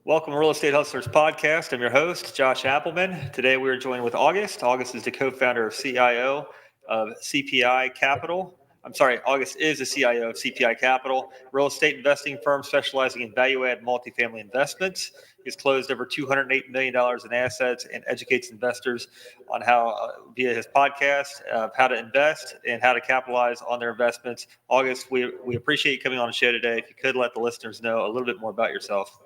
Welcome to Real Estate Hustlers Podcast. I'm your host, Josh Appleman. Today we are joined with August. August is the co-founder of CIO of CPI Capital. August is the CIO of CPI Capital, real estate investing firm specializing in value-add multifamily investments. He's closed over $208 million in assets and educates investors on how, via his podcast, how to invest and how to capitalize on their investments. August, we appreciate you coming on the show today. If you could let the listeners know a little bit more about yourself.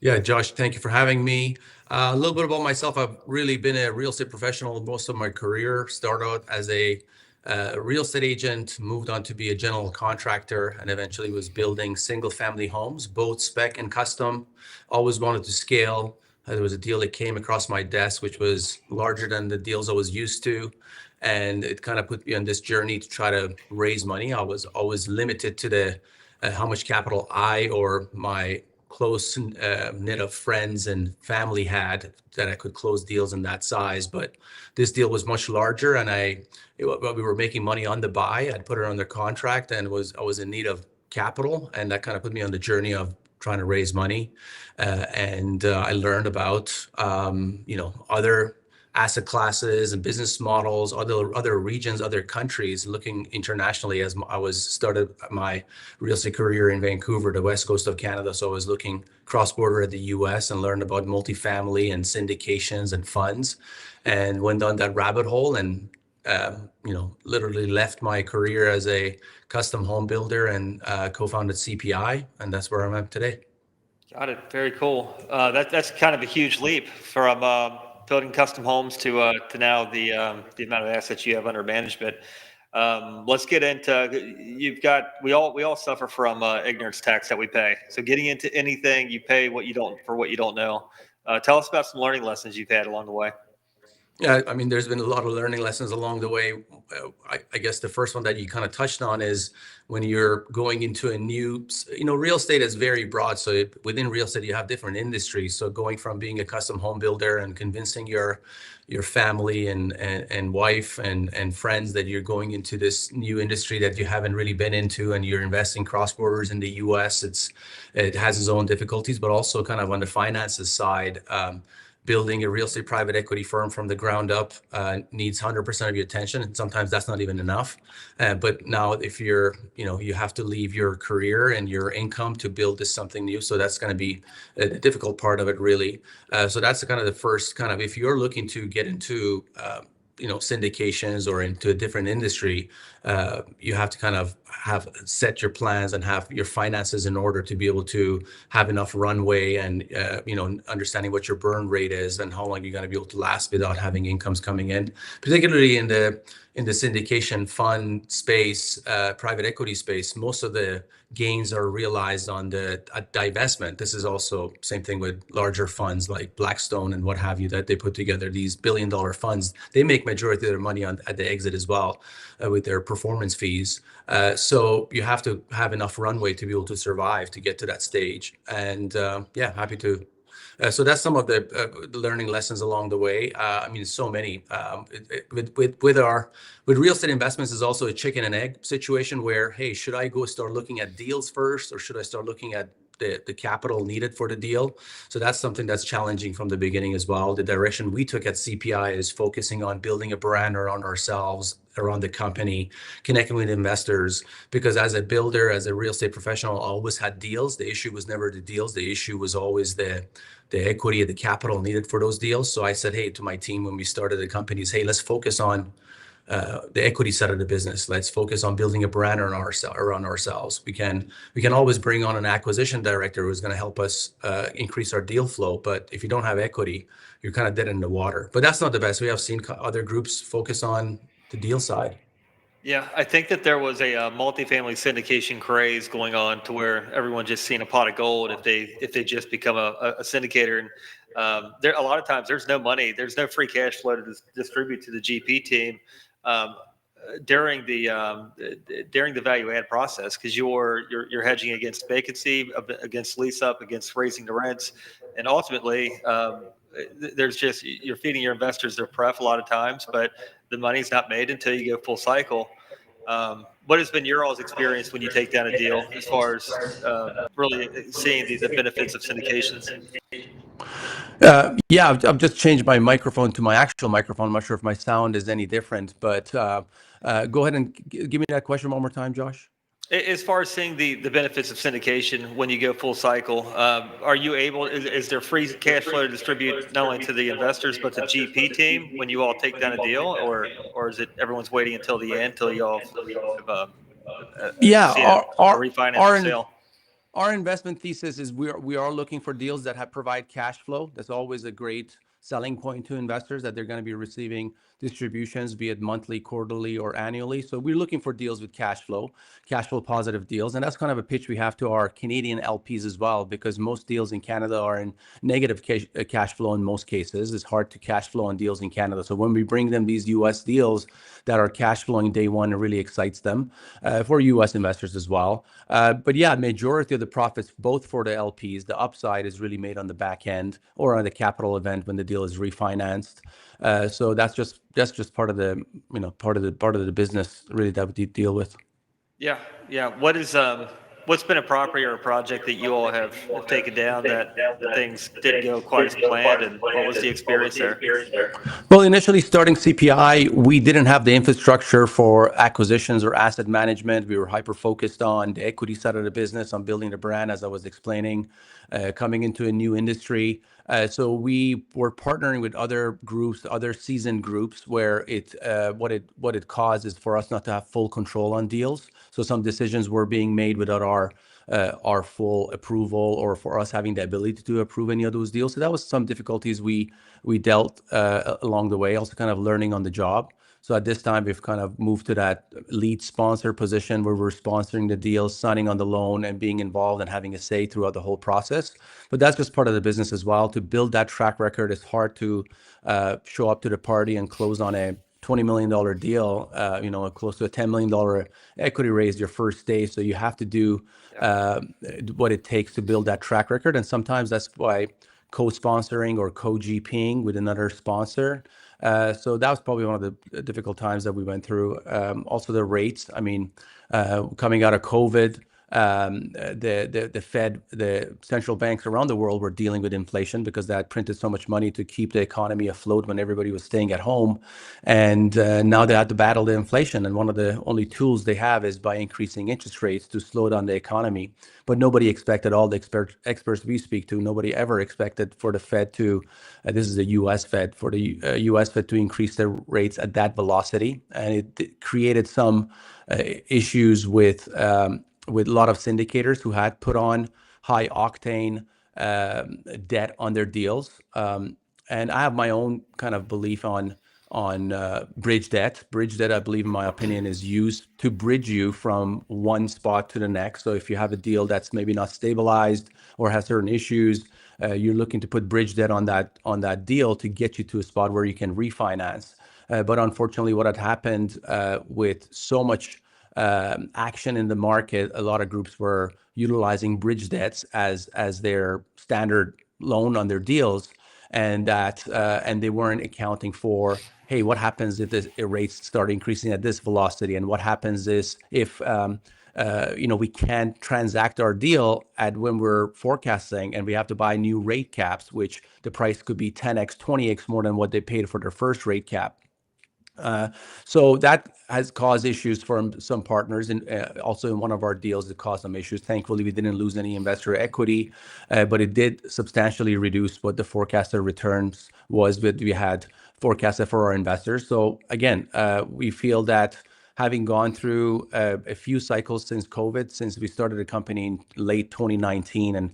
Yeah, Josh, thank you for having me. A little bit about myself. I've really been a real estate professional most of my career. Started out as a real estate agent, moved on to be a general contractor, and eventually was building single family homes, both spec and custom. Always wanted to scale. There was a deal that came across my desk, which was larger than the deals I was used to. And it kind of put me on this journey to try to raise money. I was always limited to the how much capital I or my close knit of friends and family had that I could close deals in that size. But this deal was much larger, and we were making money on the buy. I'd put it under contract, and I was in need of capital, and that kind of put me on the journey of trying to raise money. And I learned about other asset classes and business models, other regions, other countries, looking internationally as I was started my real estate career in Vancouver, the west coast of Canada. So I was looking cross-border at the US and learned about multifamily and syndications and funds, and went down that rabbit hole and literally left my career as a custom home builder and co-founded CPI, and that's where I'm at today. Got it. Very cool. That's kind of a huge leap from building custom homes to now the amount of assets you have under management. Let's get into we all suffer from ignorance tax that we pay. So getting into anything, you pay what you don't know. Tell us about some learning lessons you've had along the way. Yeah, I mean, there's been a lot of learning lessons along the way. I guess the first one that you kind of touched on is when you're going into a new, real estate is very broad. So within real estate, you have different industries. So going from being a custom home builder and convincing your family and wife and friends that you're going into this new industry that you haven't really been into, and you're investing cross borders in the US, it has its own difficulties, but also kind of on the finances side. Building a real estate private equity firm from the ground up needs 100% of your attention, and sometimes that's not even enough. But now, if you have to leave your career and your income to build this something new, so that's going to be a difficult part of it, really. So that's kind of the first kind of, if you're looking to get into syndications or into a different industry, you have to kind of have set your plans and have your finances in order to be able to have enough runway and understanding what your burn rate is and how long you're going to be able to last without having incomes coming in, particularly in the syndication fund space, private equity space. Most of the gains are realized on the divestment. This is also same thing with larger funds like Blackstone and what have you, that they put together these billion-dollar funds. They make majority of their money at the exit as well, with their performance fees. So you have to have enough runway to be able to survive to get to that stage. And happy to. So that's some of the learning lessons along the way. I mean, so many. With real estate investments is also a chicken and egg situation where, hey, should I go start looking at deals first, or should I start looking at the capital needed for the deal? So that's something that's challenging from the beginning as well. The direction we took at CPI is focusing on building a brand around ourselves, around the company, connecting with investors, because as a builder, as a real estate professional, I always had deals. The issue was never the deals. The issue was always the equity, the capital needed for those deals. So I said, hey, to my team when we started the companies, hey, let's focus on the equity side of the business. Let's focus on building a brand around ourselves. We can always bring on an acquisition director who's going to help us increase our deal flow. But if you don't have equity, you're kind of dead in the water. But that's not the best. We have seen other groups focus on the deal side. Yeah, I think that there was a multifamily syndication craze going on to where everyone just seen a pot of gold if they just become a syndicator. And there a lot of times there's no money, there's no free cash flow to distribute to the GP team during the value add process, because you're hedging against vacancy, against lease up, against raising the rents, and ultimately you're feeding your investors their pref a lot of times, but the money's not made until you go full cycle. What has been your all's experience when you take down a deal as far as really seeing the benefits of syndications? Yeah, I've just changed my microphone to my actual microphone. I'm not sure if my sound is any different, but go ahead and give me that question one more time, Josh. As far as seeing the benefits of syndication when you go full cycle, are you able, is there free cash flow to distribute not only to the investors, but the GP team when you all take down a deal, or is it everyone's waiting until the end, till you all have Yeah, seen a refinance or sale? our investment thesis is we are looking for deals that provide cash flow. That's always a great selling point to investors, that they're going to be receiving distributions, be it monthly, quarterly, or annually. So we're looking for deals with cash flow positive deals. And that's kind of a pitch we have to our Canadian LPs as well, because most deals in Canada are in negative cash flow in most cases. It's hard to cash flow on deals in Canada. So when we bring them these US deals that are cash flowing day one, it really excites them for US investors as well. But yeah, majority of the profits, both for the LPs, the upside is really made on the back end or on the capital event when the deal is refinanced. So that's just part of the part of the business really that we deal with. Yeah, yeah. What's been a property or a project that you all have taken down that things didn't go quite as planned, and what was the experience there? Well, initially starting CPI, we didn't have the infrastructure for acquisitions or asset management. We were hyper focused on the equity side of the business, on building the brand, as I was explaining, coming into a new industry. So we were partnering with other groups, other seasoned groups, where what it caused is for us not to have full control on deals. So some decisions were being made without our full approval, or for us having the ability to approve any of those deals. So that was some difficulties we dealt along the way, also kind of learning on the job. So at this time, we've kind of moved to that lead sponsor position where we're sponsoring the deals, signing on the loan, and being involved and having a say throughout the whole process. But that's just part of the business as well. To build that track record, it's hard to show up to the party and close on a $20 million deal, close to a $10 million equity raise your first day. So you have to do what it takes to build that track record. And sometimes that's why co-sponsoring or co-GPing with another sponsor. So that was probably one of the difficult times that we went through. Also the rates, I mean, coming out of COVID, the Fed, the central banks around the world were dealing with inflation because that printed so much money to keep the economy afloat when everybody was staying at home. And now they had to battle the inflation. And one of the only tools they have is by increasing interest rates to slow down the economy. But nobody expected, all the experts we speak to, nobody ever expected for the Fed to, this is the US Fed, for the US Fed to increase their rates at that velocity. And it created some issues with a lot of syndicators who had put on high octane debt on their deals. And I have my own kind of belief on bridge debt. Bridge debt, I believe, in my opinion, is used to bridge you from one spot to the next. So if you have a deal that's maybe not stabilized or has certain issues, you're looking to put bridge debt on that deal to get you to a spot where you can refinance. But unfortunately, what had happened with so much action in the market, a lot of groups were utilizing bridge debts as their standard loan on their deals, and they weren't accounting for, hey, what happens if the rates start increasing at this velocity, and what happens is if we can't transact our deal at when we're forecasting, and we have to buy new rate caps, which the price could be 10x, 20x more than what they paid for their first rate cap. So that has caused issues for some partners, and also in one of our deals, it caused some issues. Thankfully, we didn't lose any investor equity, but it did substantially reduce what the forecasted returns was that we had forecasted for our investors. So again, we feel that having gone through a few cycles since COVID, since we started the company in late 2019, and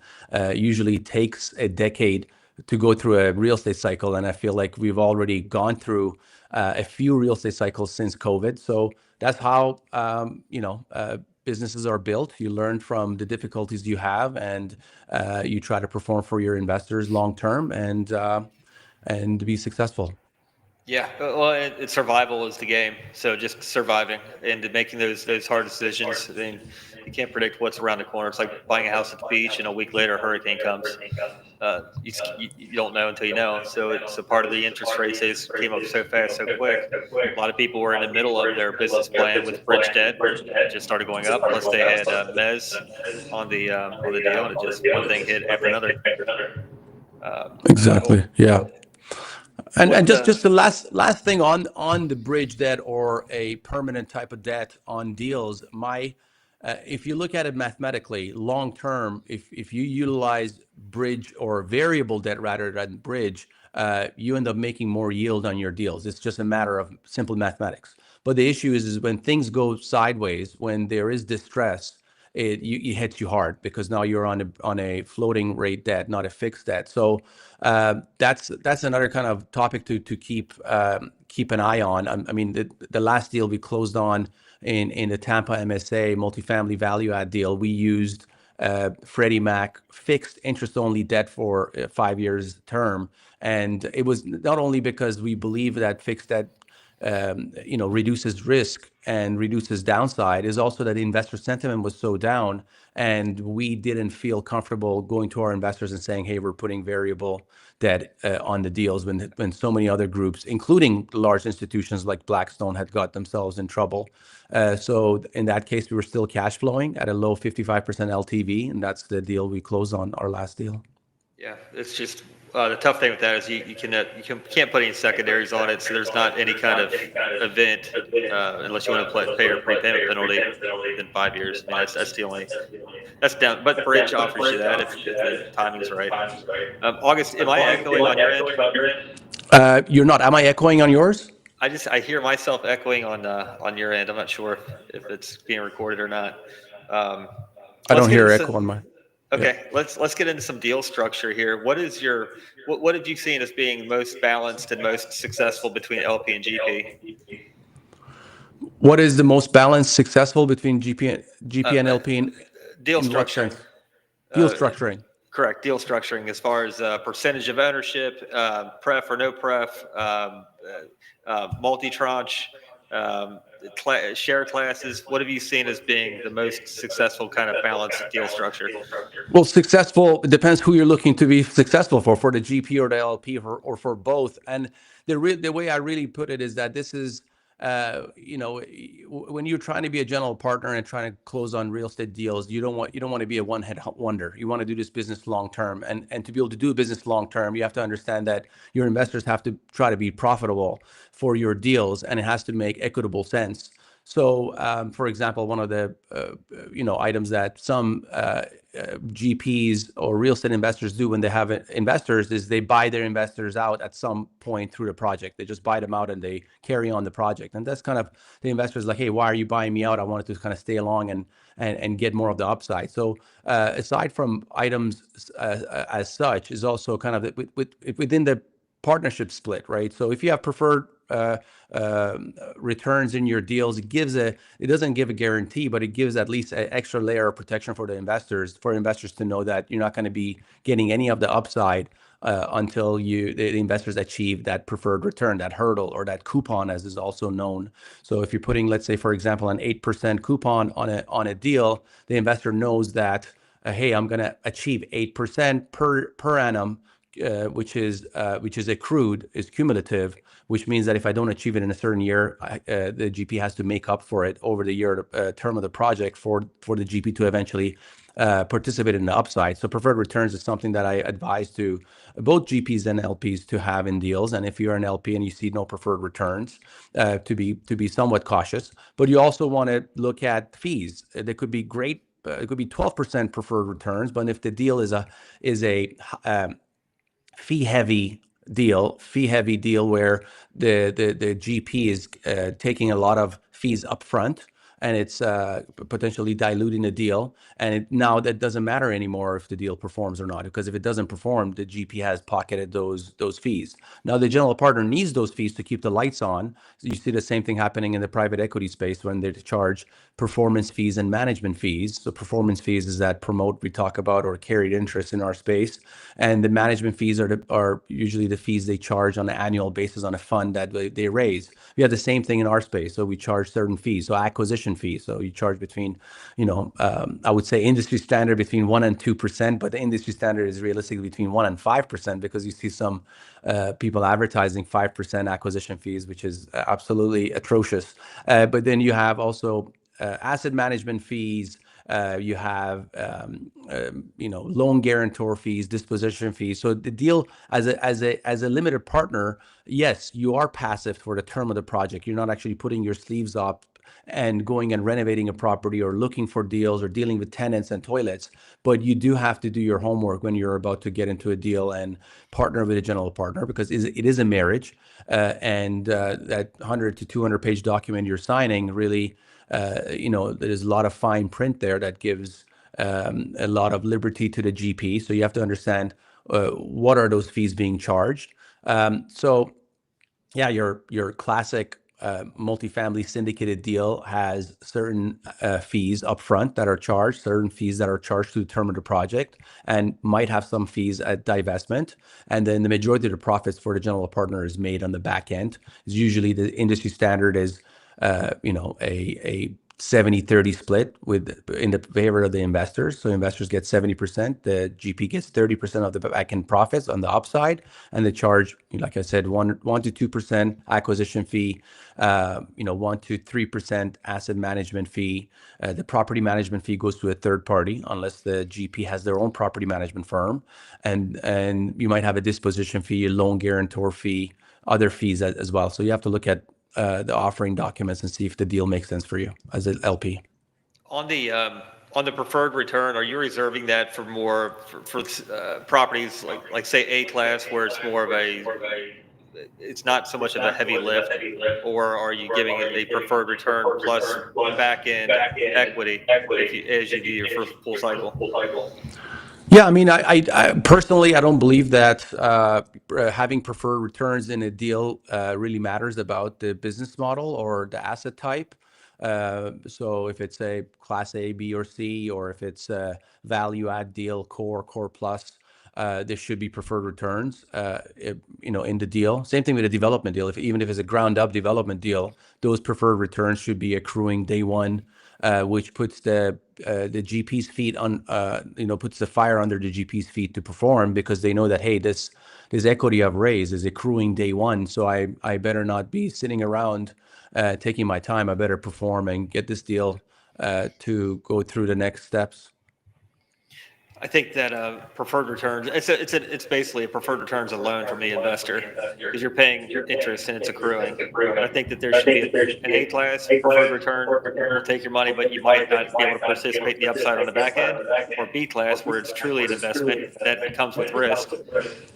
usually takes a decade to go through a real estate cycle, and I feel like we've already gone through a few real estate cycles since COVID. So that's how businesses are built. You learn from the difficulties you have, and you try to perform for your investors long term, and be successful. Yeah, well, survival is the game. So just surviving and making those hard decisions. I mean, you can't predict what's around the corner. It's like buying a house at the beach, and a week later, a hurricane comes. you don't know until you know. So it's a part of the interest rates is came up so fast, so quick. A lot of people were in the middle of their business plan with bridge debt. It just started going up, plus they had mezz on the deal, and it just one thing hit after another. Exactly. Yeah. And What just the last thing on the bridge debt or a permanent type of debt on deals, if you look at it mathematically, long term, if you utilize bridge or variable debt rather than bridge, you end up making more yield on your deals. It's just a matter of simple mathematics. But the issue is when things go sideways, when there is distress, it hits you hard because now you're on a floating rate debt, not a fixed debt. So that's another kind of topic to keep an eye on. I mean, the last deal we closed on in the Tampa MSA multifamily value add deal, we used Freddie Mac fixed interest only debt for 5 years term, and it was not only because we believe that fixed debt reduces risk and reduces downside, is also that the investor sentiment was so down, and we didn't feel comfortable going to our investors and saying, "Hey, we're putting variable debt on the deals," when so many other groups, including large institutions like Blackstone, had got themselves in trouble. So in that case, we were still cash flowing at a low 55% LTV, and that's the deal we closed on, our last deal. Yeah, it's just the tough thing with that is you can't put any secondaries on it, so there's not any kind of event unless you want to pay your prepayment penalty within 5 years. I mean, that's the only that's down. But bridge offers you that if the timing's right. August, am I echoing on your end? You're not. Am I echoing on yours? I hear myself echoing on your end. I'm not sure if it's being recorded or not. I don't hear echo on my. Okay, yeah. Let's get into some deal structure here. What have you seen as being most balanced and most successful between LP and GP? What is the most balanced, successful between GP and LP in deal structuring? Deal structuring. Correct. Deal structuring as far as percentage of ownership, pref or no pref, multi-tranche, share classes. What have you seen as being the most successful kind of balanced deal structure? Well, successful, it depends who you're looking to be successful for the GP or the LP or for both. And the way I really put it is that this is, when you're trying to be a general partner and trying to close on real estate deals, you don't want to be a one-hit wonder. You want to do this business long term, and to be able to do business long term, you have to understand that your investors have to try to be profitable for your deals, and it has to make equitable sense. So, for example, one of the items that some GPs or real estate investors do when they have investors is they buy their investors out at some point through the project. They just buy them out and they carry on the project. And that's kind of the investors like, "Hey, why are you buying me out? I wanted to kind of stay along and get more of the upside." So aside from items as such, is also kind of within the partnership split, right? So if you have preferred returns in your deals, it doesn't give a guarantee, but it gives at least an extra layer of protection for investors to know that you're not going to be getting any of the upside until the investors achieve that preferred return, that hurdle, or that coupon, as is also known. So if you're putting, let's say, for example, an 8% coupon on a deal, the investor knows that, hey, I'm going to achieve 8% per annum. Which is accrued, is cumulative, which means that if I don't achieve it in a certain year, the GP has to make up for it over the year term of the project for the GP to eventually participate in the upside. So preferred returns is something that I advise to both GPs and LPs to have in deals. And if you're an LP and you see no preferred returns, to be somewhat cautious. But you also want to look at fees. They could be great. It could be 12% preferred returns, but if the deal is a fee-heavy deal where the GP is taking a lot of fees up front, and it's potentially diluting the deal. And now that doesn't matter anymore if the deal performs or not, because if it doesn't perform, the GP has pocketed those fees. Now the general partner needs those fees to keep the lights on. So you see the same thing happening in the private equity space when they charge performance fees and management fees. So performance fees is that promote we talk about, or carried interest in our space, and the management fees are usually the fees they charge on an annual basis on a fund that they raise. We have the same thing in our space, so we charge certain fees. So acquisition fees, so you charge between, I would say industry standard between 1% and 2%, but the industry standard is realistically between 1% and 5%, because you see some people advertising 5% acquisition fees, which is absolutely atrocious. But then you have also asset management fees. You have loan guarantor fees, disposition fees. So the deal as a limited partner, yes, you are passive for the term of the project. You're not actually putting your sleeves up and going and renovating a property or looking for deals or dealing with tenants and toilets. But you do have to do your homework when you're about to get into a deal and partner with a general partner, because it is a marriage. And that 100 to 200 page document you're signing really, there's a lot of fine print there that gives a lot of liberty to the GP. So you have to understand what are those fees being charged. So yeah, your classic multifamily syndicated deal has certain fees upfront that are charged, certain fees that are charged to the term of the project, and might have some fees at divestment. And then the majority of the profits for the general partner is made on the back end. Is usually the industry standard is a 70-30 split in the favor of the investors. So investors get 70%, the GP gets 30% of the back end profits on the upside, and they charge, like I said, 1 to 2% acquisition fee, 1 to 3% asset management fee. The property management fee goes to a third party unless the GP has their own property management firm, and you might have a disposition fee, a loan guarantor fee, other fees as well. So you have to look at the offering documents and see if the deal makes sense for you as an LP. On the preferred return, are you reserving that for more for properties like say A class, where it's more of it's not so much of a heavy lift, or are you giving it a preferred return plus back end equity as you do your first full cycle? Yeah, I mean, I personally, I don't believe that having preferred returns in a deal really matters about the business model or the asset type. So if it's a class A, B, or C, or if it's a value add deal, core plus, there should be preferred returns, in the deal. Same thing with a development deal. Even if it's a ground up development deal, those preferred returns should be accruing day one, which puts the GP's feet on, puts the fire under the GP's feet to perform, because they know that, hey, this equity I've raised is accruing day one, so I better not be sitting around taking my time. I better perform and get this deal to go through the next steps. I think that preferred returns, it's basically a preferred returns a loan from the investor, because you're paying interest and it's accruing. I think that there should be an A class preferred return. You'll take your money, but you might not be able to participate in the upside on the back end, or B class, where it's truly an investment that comes with risk,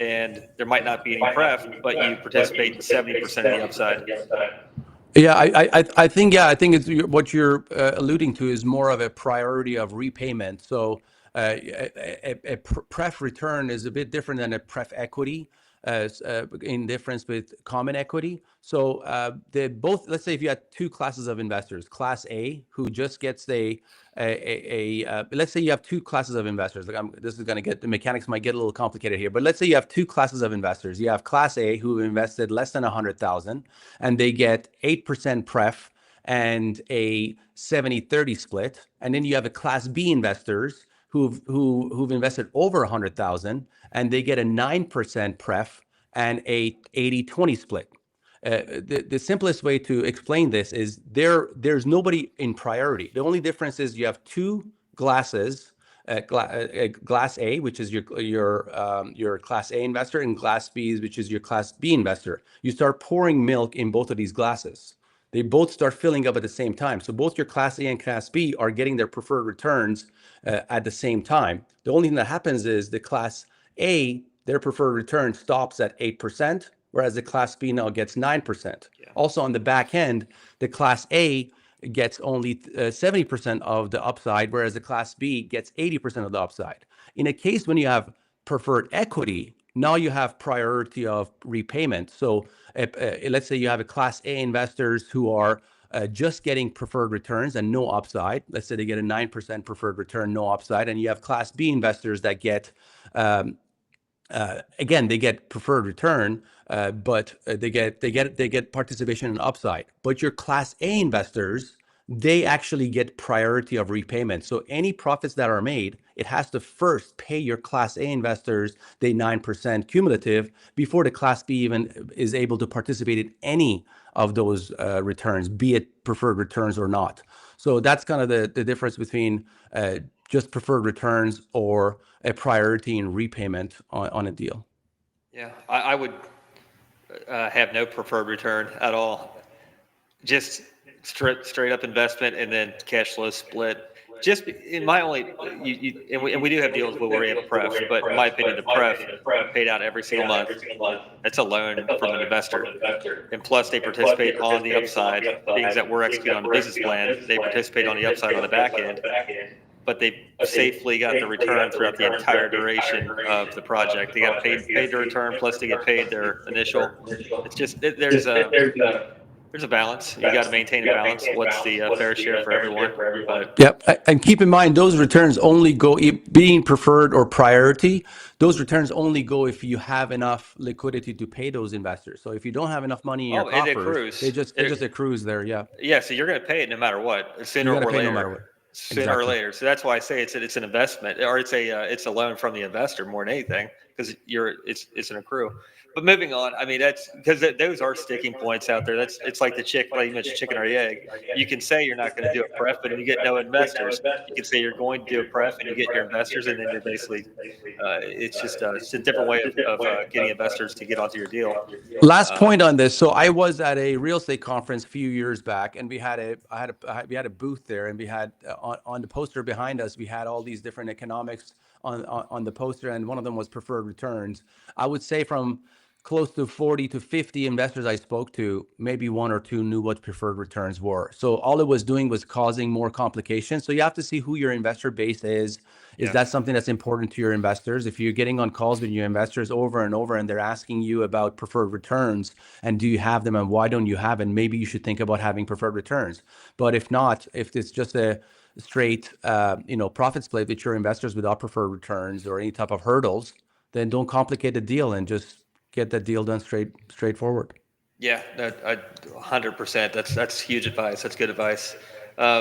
and there might not be any pref, but you participate in 70% of the upside. Yeah, I think it's what you're alluding to is more of a priority of repayment. So a pref return is a bit different than a pref equity, in difference with common equity. So let's say if you had two classes of investors, class A, who just gets let's say you have two classes of investors. This is going to get, the mechanics might get a little complicated here, but let's say you have two classes of investors. You have class A, who invested less than 100,000, and they get 8% pref and a 70-30 split. And then you have a class B investors who've invested over 100,000, and they get a 9% pref and a 80-20 split. The simplest way to explain this is there's nobody in priority. The only difference is you have two glasses, glass A, which is your class A investor, and glass B, which is your class B investor. You start pouring milk in both of these glasses. They both start filling up at the same time. So both your class A and class B are getting their preferred returns at the same time. The only thing that happens is the class A, their preferred return stops at 8%, whereas the class B now gets 9%. Yeah. Also on the back end, the class A gets only 70% of the upside, whereas the class B gets 80% of the upside. In a case when you have preferred equity, now you have priority of repayment. So let's say you have a class A investors who are just getting preferred returns and no upside. Let's say they get a 9% preferred return, no upside, and you have Class B investors that get again, they get preferred return, but they get participation in upside. But your Class A investors, they actually get priority of repayment. So any profits that are made, it has to first pay your Class A investors the 9% cumulative before the Class B even is able to participate in any of those returns, be it preferred returns or not. So that's kind of the difference between just preferred returns or a priority in repayment on a deal. Yeah, I would have no preferred return at all. Just straight up investment and then cash flow split. Just in my only, and we do have deals where we have pref, but in my opinion, the pref paid out every single month. That's a loan from an investor, and plus they participate on the upside. Things that we're executing on the business plan, they participate on the upside on the back end, but they safely got the return throughout the entire duration of the project. They got paid the return, plus they get paid their initial. It's just there's a balance. You got to maintain a balance. What's the fair share for everyone? But Yep. And keep in mind, those returns only go, being preferred or priority, those returns only go if you have enough liquidity to pay those investors. So if you don't have enough money in your it coffers, accrues. it just accrues there. Yeah. Yeah, so you're going to pay it no matter what, You're sooner gonna or pay later. no matter what. Sooner or Exactly. later. So that's why I say it's an investment, or it's a loan from the investor more than anything, because it's an accrue. But moving on, I mean, that's because those are sticking points out there. It's like the like you mentioned, chicken or the egg. You can say you're not going to do a pref, but you get no investors. You can say you're going to do a pref, and you get your investors, and then you're basically it's a different way of getting investors to get onto your deal. Last point on this. So I was at a real estate conference a few years back, and we had a booth there, and we had on the poster behind us, we had all these different economics on the poster, and one of them was preferred returns. I would say from close to 40 to 50 investors I spoke to, maybe one or two knew what preferred returns were. So all it was doing was causing more complications. So you have to see who your investor base is. Is that something that's important to your investors? If you're getting on calls with your investors over and over and they're asking you about preferred returns and do you have them and why don't you have it, maybe you should think about having preferred returns. But if not, if it's just a straight profit split with your investors without preferred returns or any type of hurdles, then don't complicate the deal and just get that deal done straightforward. Yeah, 100%. That's huge advice. That's good advice.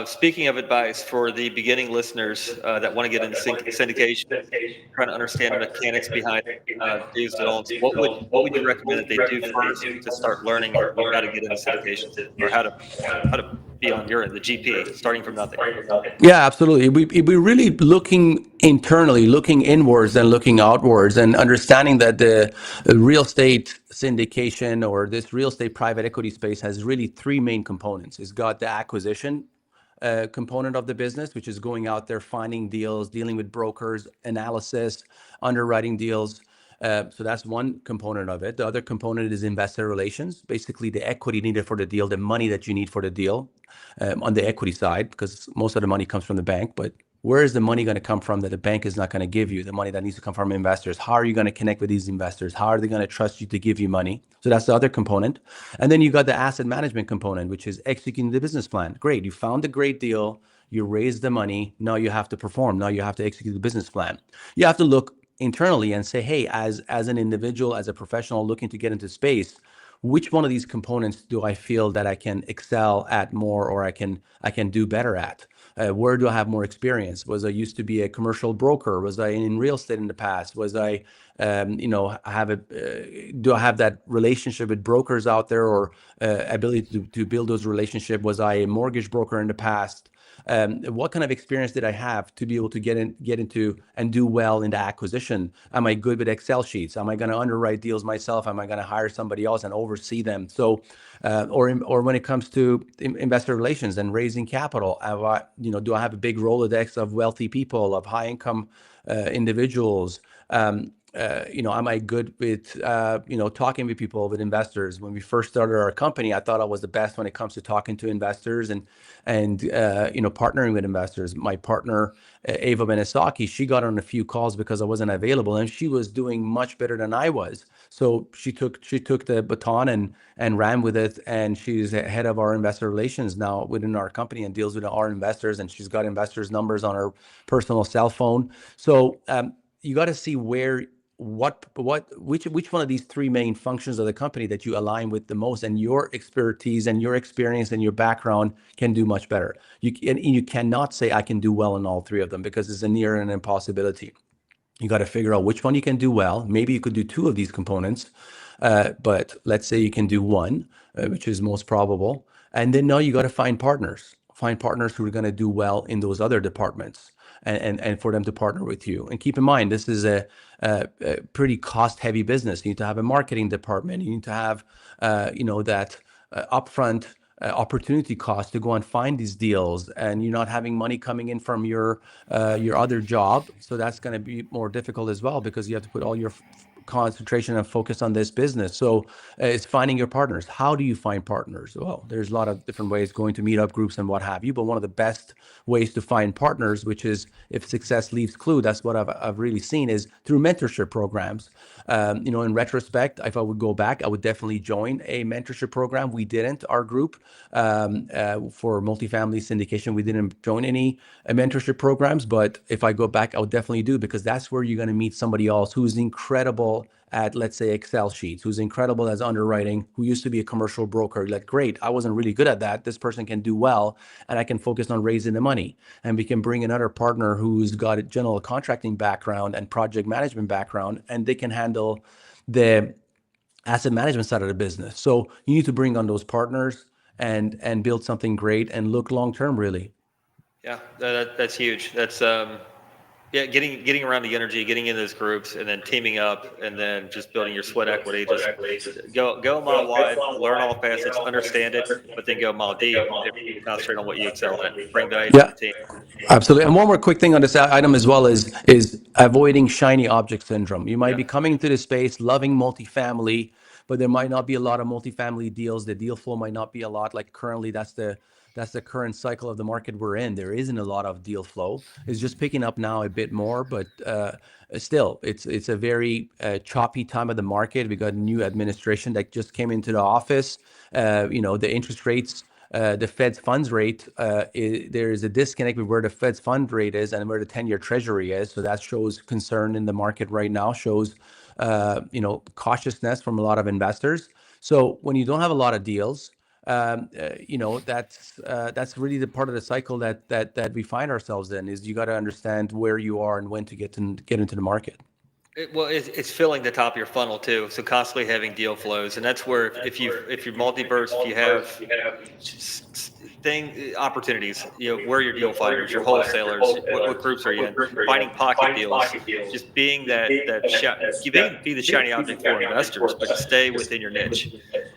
Speaking of advice for the beginning listeners that want to get into syndication, trying to understand the mechanics behind these loans, what would you recommend that they do first to start learning how to get into syndication, or how to be on your end, the GP, starting from nothing? Yeah, absolutely. We're really looking internally, looking inwards and looking outwards, and understanding that the real estate syndication or this real estate private equity space has really three main components. It's got the acquisition component of the business, which is going out there, finding deals, dealing with brokers, analysis, underwriting deals. So that's one component of it. The other component is investor relations, basically the equity needed for the deal, the money that you need for the deal on the equity side, because most of the money comes from the bank. But where is the money going to come from that the bank is not going to give you? The money that needs to come from investors. How are you going to connect with these investors? How are they going to trust you to give you money? So that's the other component. And then you got the asset management component, which is executing the business plan. Great. You found a great deal. You raised the money. Now you have to perform. Now you have to execute the business plan. You have to look internally and say, hey, as an individual, as a professional looking to get into space, which one of these components do I feel that I can excel at more, or I can do better at? Where do I have more experience? Was I used to be a commercial broker? Was I in real estate in the past? Was I, do I have that relationship with brokers out there, or ability to build those relationships? Was I a mortgage broker in the past? What kind of experience did I have to be able to get into and do well in the acquisition? Am I good with Excel sheets? Am I going to underwrite deals myself? Am I going to hire somebody else and oversee them? So, or when it comes to investor relations and raising capital, do I have a big Rolodex of wealthy people, of high income individuals? am I good with, talking with people, with investors? When we first started our company, I thought I was the best when it comes to talking to investors and partnering with investors. My partner, Ava Benisaki, she got on a few calls because I wasn't available, and she was doing much better than I was. So she took the baton and ran with it, and she's head of our investor relations now within our company and deals with our investors, and she's got investors' numbers on her personal cell phone. So you got to see which one of these three main functions of the company that you align with the most, and your expertise and your experience and your background can do much better. You cannot say I can do well in all three of them, because it's a near an impossibility. You got to figure out which one you can do well. Maybe you could do two of these components, but let's say you can do one, which is most probable. And then now you got to find partners who are going to do well in those other departments, and for them to partner with you. And keep in mind, this is a pretty cost heavy business. You need to have a marketing department. You need to have, that upfront opportunity cost to go and find these deals, and you're not having money coming in from your other job. So that's going to be more difficult as well, because you have to put all your concentration and focus on this business. So it's finding your partners. How do you find partners? Well, there's a lot of different ways, going to meetup groups and what have you. But one of the best ways to find partners, which is if success leaves clue, that's what I've really seen, is through mentorship programs. In retrospect, if I would go back, I would definitely join a mentorship program. We didn't, our group, for multifamily syndication, we didn't join any mentorship programs. But if I go back, I would definitely do, because that's where you're going to meet somebody else who's incredible at, let's say, Excel sheets, who's incredible as underwriting, who used to be a commercial broker. Like, great, I wasn't really good at that. This person can do well, and I can focus on raising the money. And we can bring another partner who's got a general contracting background and project management background, and they can handle the asset management side of the business. So you need to bring on those partners and build something great and look long term, really. Yeah, that's huge. That's getting around the energy, getting in those groups, and then teaming up, and then just building your sweat equity. Just go a mile wide, learn all facets, understand it, but then go a mile deep and concentrate on what you excel at. Bring value to Yeah, the team. absolutely. And one more quick thing on this item as well is avoiding shiny object syndrome. You might Yeah. be coming into this space loving multifamily, but there might not be a lot of multifamily deals. The deal flow might not be a lot. Like currently, that's the current cycle of the market we're in. There isn't a lot of deal flow. It's just picking up now a bit more, but still, it's a very choppy time of the market. We got a new administration that just came into the office. The interest rates, the Fed's funds rate, there is a disconnect with where the Fed's fund rate is and where the 10-year Treasury is. So that shows concern in the market right now, shows cautiousness from a lot of investors. So when you don't have a lot of deals, that's really the part of the cycle that we find ourselves in. Is you got to understand where you are and when to get into the market. It's filling the top of your funnel too. So constantly having deal flows, and that's where if you're multiverse, if you have opportunities, where are your deal finders, your wholesalers, what groups are you in, finding pocket deals, just being be the shiny object for investors, but stay within your niche.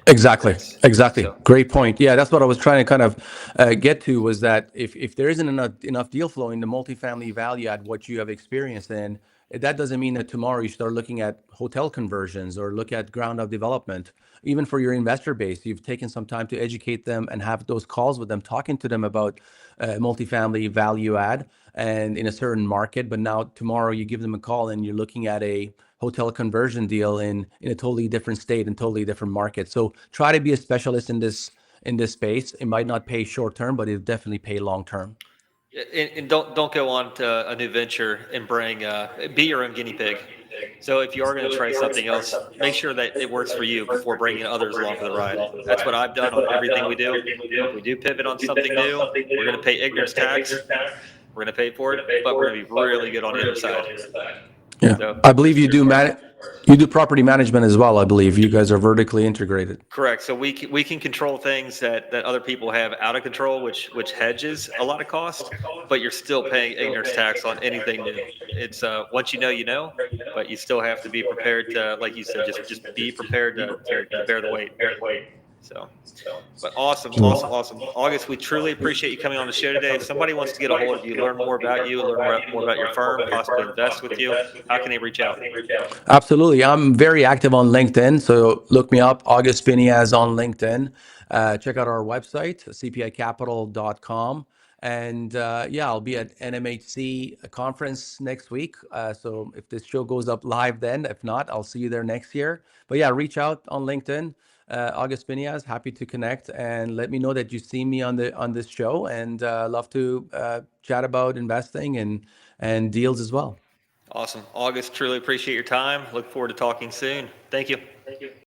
Exactly. That's Exactly. so. Great point. Yeah, that's what I was trying to kind of get to, was that if there isn't enough deal flow in the multifamily value add what you have experienced in, that doesn't mean that tomorrow you start looking at hotel conversions or look at ground up development. Even for your investor base, you've taken some time to educate them and have those calls with them, talking to them about multifamily value add and in a certain market. But now tomorrow you give them a call and you're looking at a hotel conversion deal in a totally different state and totally different market. So try to be a specialist in this space. It might not pay short term, but it'll definitely pay long term. And don't go on to a new venture and be your own guinea pig. So if you are going to try something else, make sure that it works for you before bringing others along for the ride. That's what I've done on everything we do. If we do pivot on something new, we're going to pay ignorance tax. We're going to pay for it, but we're going to be really good on the other side. Yeah, So I believe you do property management as well. I believe you guys are vertically integrated. correct. So we can control things that other people have out of control, which hedges a lot of cost, but you're still paying ignorance tax on anything new. It's once you know, but you still have to be prepared to, like you said, just be prepared to bear the weight. So, but awesome. August, we truly appreciate you coming on the show today. If somebody wants to get a hold of you, learn more about you, learn more about your firm, possibly invest with you, how can they reach out? Absolutely. I'm very active on LinkedIn. So look me up, August Biniaz on LinkedIn. Check out our website, cpicapital.com. And yeah, I'll be at NMHC conference next week. So if this show goes up live then, if not, I'll see you there next year. But yeah, reach out on LinkedIn. August Biniaz, happy to connect, and let me know that you see me on this show, and love to chat about investing and deals as well. Awesome. August, truly appreciate your time. Look forward to talking soon. Thank you.